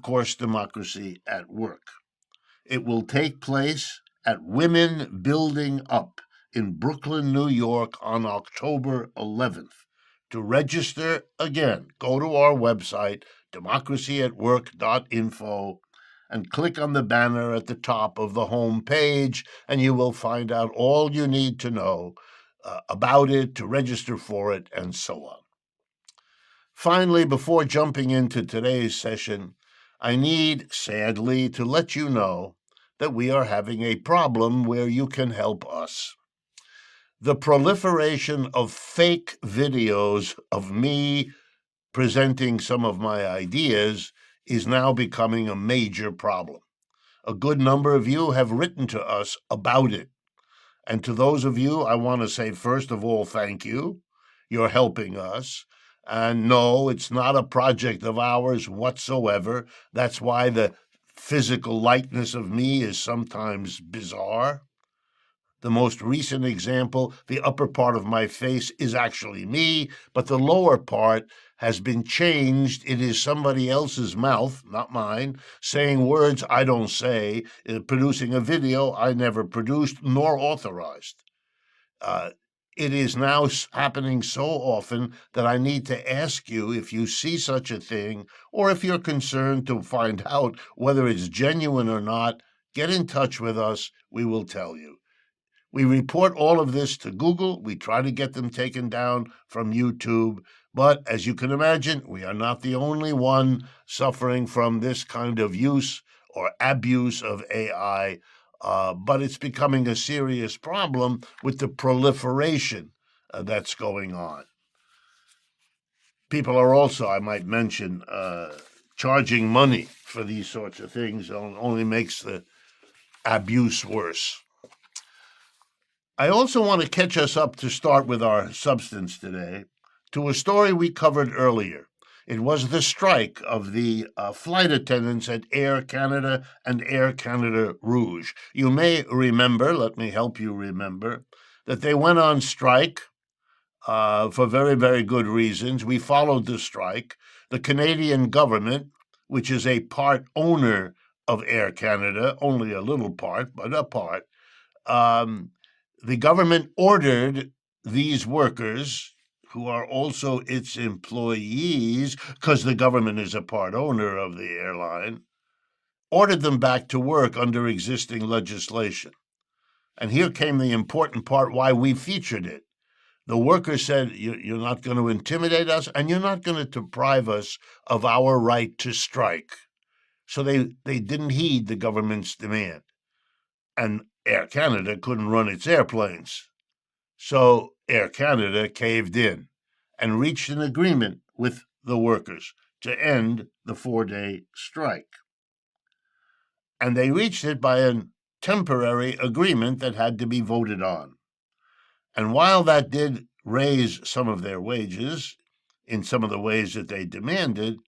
course, Democracy at Work. It will take place at Women Building Up in Brooklyn, New York on October 11th. To register, again, go to our website, democracyatwork.info, and click on the banner at the top of the home page, and you will find out all you need to know about it, to register for it, and so on. Finally, before jumping into today's session, I need, sadly, to let you know that we are having a problem where you can help us. The proliferation of fake videos of me presenting some of my ideas is now becoming a major problem. A good number of you have written to us about it. And to those of you, I want to say, first of all, thank you. You're helping us. And no, it's not a project of ours whatsoever. That's why the physical likeness of me is sometimes bizarre. The most recent example, the upper part of my face is actually me, but the lower part has been changed. It is somebody else's mouth, not mine, saying words I don't say, producing a video I never produced nor authorized. It is now happening so often that I need to ask you if you see such a thing, or if you're concerned to find out whether it's genuine or not, get in touch with us. We will tell you. We report all of this to Google. We try to get them taken down from YouTube. But as you can imagine, we are not the only one suffering from this kind of use or abuse of AI. But it's becoming a serious problem with the proliferation that's going on. People are also, I might mention, charging money for these sorts of things. It only makes the abuse worse. I also want to catch us up, to start with our substance today, to a story we covered earlier. It was the strike of the flight attendants at Air Canada and Air Canada Rouge. You may remember, let me help you remember, that they went on strike for very, very good reasons. We followed the strike. The Canadian government, which is a part owner of Air Canada, only a little part, but a part, the government ordered these workers, who are also its employees, because the government is a part owner of the airline, ordered them back to work under existing legislation. And here came the important part why we featured it. The workers said, you're not going to intimidate us, and you're not going to deprive us of our right to strike. So they didn't heed the government's demand. And Air Canada couldn't run its airplanes. So Air Canada caved in and reached an agreement with the workers to end the 4-day strike. And they reached it by a temporary agreement that had to be voted on. And while that did raise some of their wages in some of the ways that they demanded,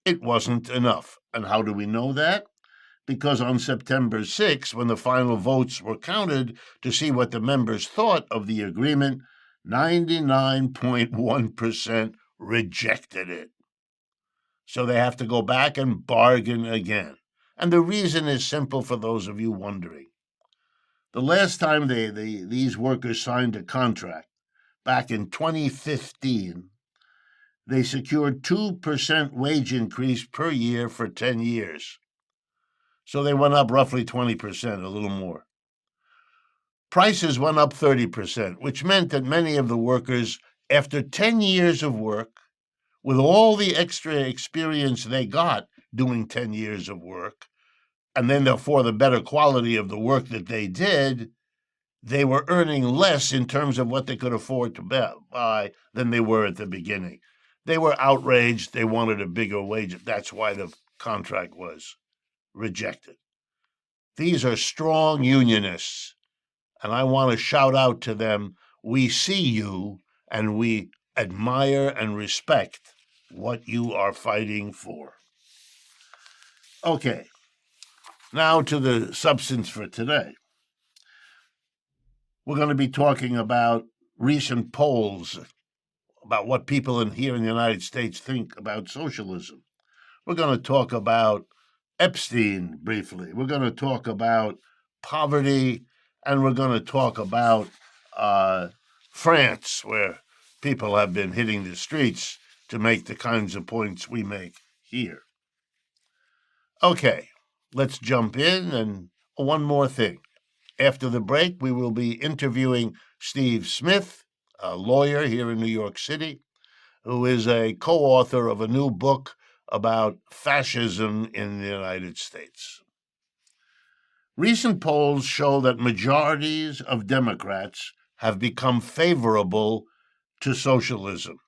it wasn't enough. And how do we know that? Because on September 6, when the final votes were counted to see what the members thought of the agreement, 99.1% rejected it. So they have to go back and bargain again. And the reason is simple for those of you wondering. The last time these workers signed a contract, back in 2015, they secured 2% wage increase per year for 10 years. So they went up roughly 20%, a little more. Prices went up 30%, which meant that many of the workers, after 10 years of work, with all the extra experience they got doing 10 years of work, and then therefore the better quality of the work that they did, they were earning less in terms of what they could afford to buy than they were at the beginning. They were outraged. They wanted a bigger wage. That's why the contract was rejected. These are strong unionists, and I want to shout out to them, we see you, and we admire and respect what you are fighting for. Okay, now to the substance for today. We're going to be talking about recent polls about what people here in the United States think about socialism. We're going to talk about Epstein briefly. We're going to talk about poverty, and we're going to talk about France, where people have been hitting the streets to make the kinds of points we make here. Okay, let's jump in. And one more thing. After the break, we will be interviewing Steve Smith, a lawyer here in New York City, who is a co-author of a new book about fascism in the United States. Recent polls show that majorities of Democrats have become favorable to socialism.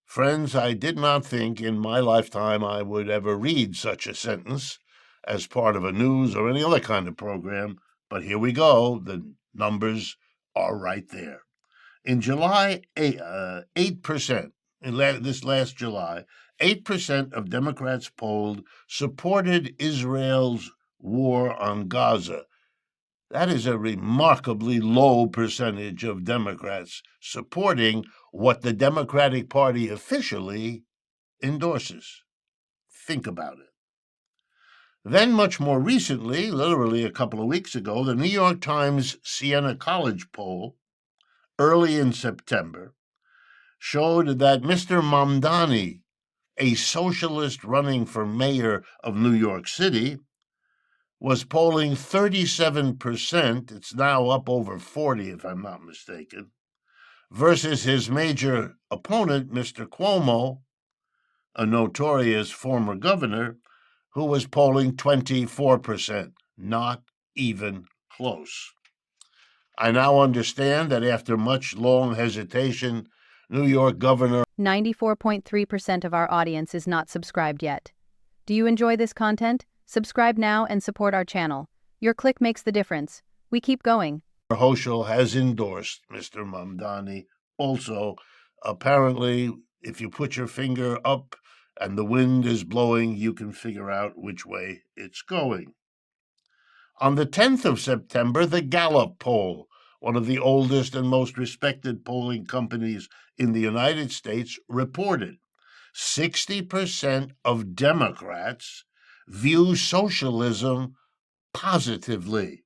Friends, I did not think in my lifetime I would ever read such a sentence as part of a news or any other kind of program, but here we go. The numbers are right there. In July, 8%, this last July, 8% of Democrats polled supported Israel's war on Gaza. That is a remarkably low percentage of Democrats supporting what the Democratic Party officially endorses. Think about it. Then, much more recently, literally a couple of weeks ago, the New York Times Siena College poll, early in September, showed that Mr. Mamdani, a socialist running for mayor of New York City, was polling 37%, it's now up over 40 if I'm not mistaken, versus his major opponent, Mr. Cuomo, a notorious former governor, who was polling 24%, not even close. I now understand that after much long hesitation, New York Governor 94.3% of our audience is not subscribed yet. Do you enjoy this content? Subscribe now and support our channel. Your click makes the difference. We keep going. Hochul has endorsed Mr. Mamdani. Also, apparently, if you put your finger up and the wind is blowing, you can figure out which way it's going. On the 10th of September, the Gallup poll, one of the oldest and most respected polling companies in the United States, reported 60% of Democrats view socialism positively.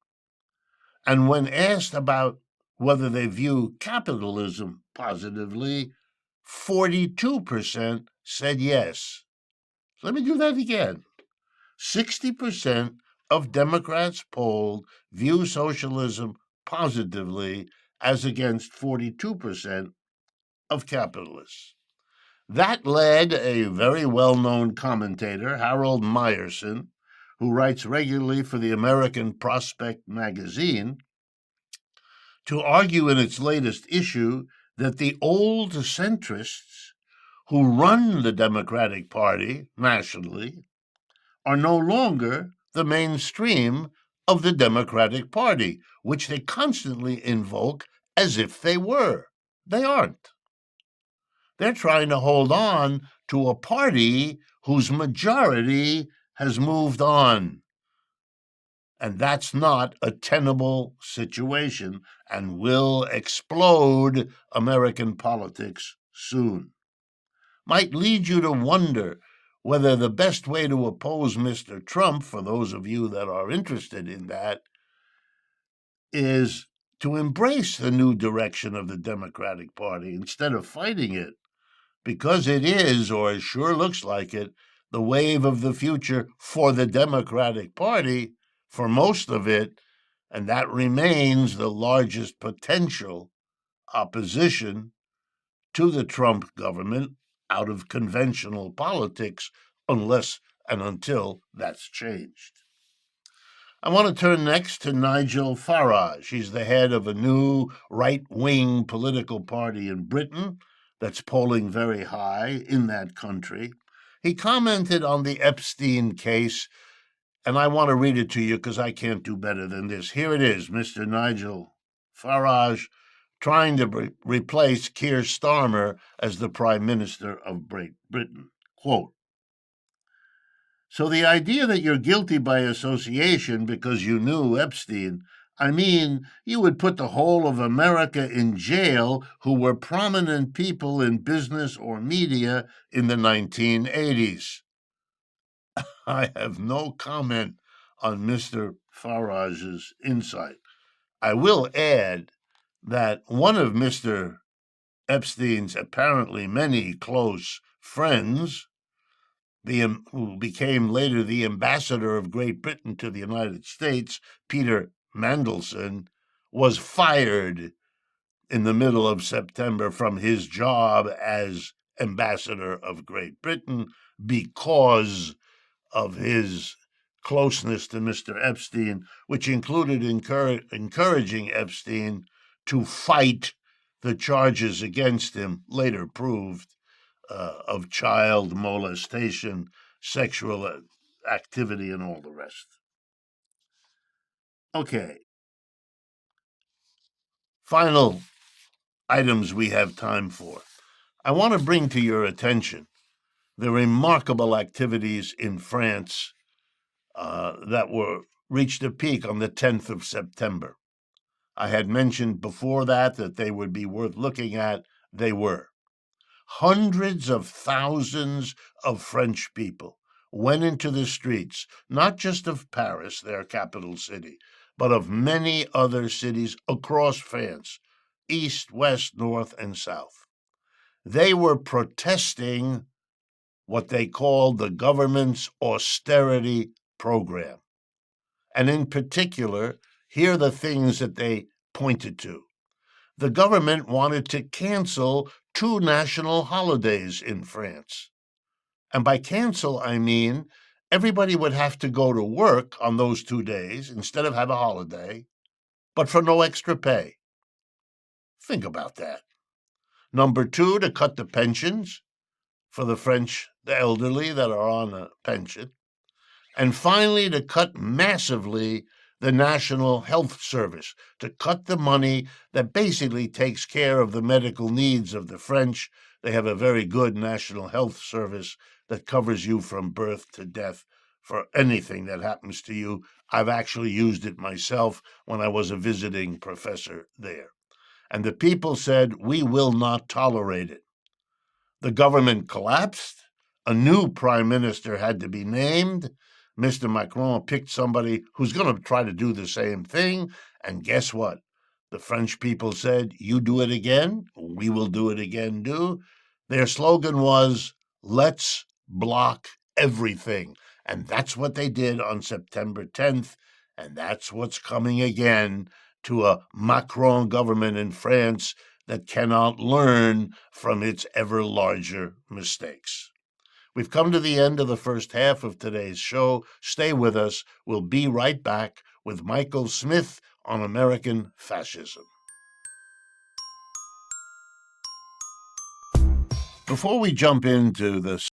And when asked about whether they view capitalism positively, 42% said yes. Let me do that again. 60% of Democrats polled view socialism positively, as against 42% of capitalists. That led a very well-known commentator, Harold Meyerson, who writes regularly for the American Prospect magazine, to argue in its latest issue that the old centrists who run the Democratic Party nationally are no longer the mainstream of the Democratic Party, which they constantly invoke as if they were. They aren't. They're trying to hold on to a party whose majority has moved on. And that's not a tenable situation and will explode American politics soon. Might lead you to wonder whether the best way to oppose Mr. Trump, for those of you that are interested in that, is to embrace the new direction of the Democratic Party instead of fighting it, because it is, or it sure looks like it, the wave of the future for the Democratic Party, for most of it, and that remains the largest potential opposition to the Trump government out of conventional politics, unless and until that's changed. I want to turn next to Nigel Farage. He's the head of a new right-wing political party in Britain that's polling very high in that country. He commented on the Epstein case, and I want to read it to you because I can't do better than this. Here it is, Mr. Nigel Farage trying to replace Keir Starmer as the Prime Minister of Britain. Quote, "So the idea that you're guilty by association because you knew Epstein, I mean, you would put the whole of America in jail who were prominent people in business or media in the 1980s. I have no comment on Mr. Farage's insight. I will add that one of Mr. Epstein's apparently many close friends, who became later the ambassador of Great Britain to the United States, Peter Mandelson, was fired in the middle of September from his job as ambassador of Great Britain because of his closeness to Mr. Epstein, which included encouraging Epstein to fight the charges against him, later proved, of child molestation, sexual activity, and all the rest. Okay. Final items we have time for. I want to bring to your attention the remarkable activities in France that reached a peak on the 10th of September. I had mentioned before that they would be worth looking at. They were. Hundreds of thousands of French people went into the streets, not just of Paris, their capital city, but of many other cities across France, east, west, north, and south. They were protesting what they called the government's austerity program. And in particular, here are the things that they pointed to. The government wanted to cancel 2 national holidays in France. And by cancel, I mean everybody would have to go to work on those 2 days instead of have a holiday, but for no extra pay. Think about that. Number 2, to cut the pensions for the elderly that are on a pension. And finally, to cut massively the National Health Service, to cut the money that basically takes care of the medical needs of the French. They have a very good National Health Service that covers you from birth to death for anything that happens to you. I've actually used it myself when I was a visiting professor there. And the people said, we will not tolerate it. The government collapsed. A new prime minister had to be named. Mr. Macron picked somebody who's going to try to do the same thing. And guess what? The French people said, you do it again, we will do it again too. Their slogan was, let's block everything. And that's what they did on September 10th. And that's what's coming again to a Macron government in France that cannot learn from its ever larger mistakes. We've come to the end of the first half of today's show. Stay with us. We'll be right back with Michael Smith on American fascism. Before we jump into the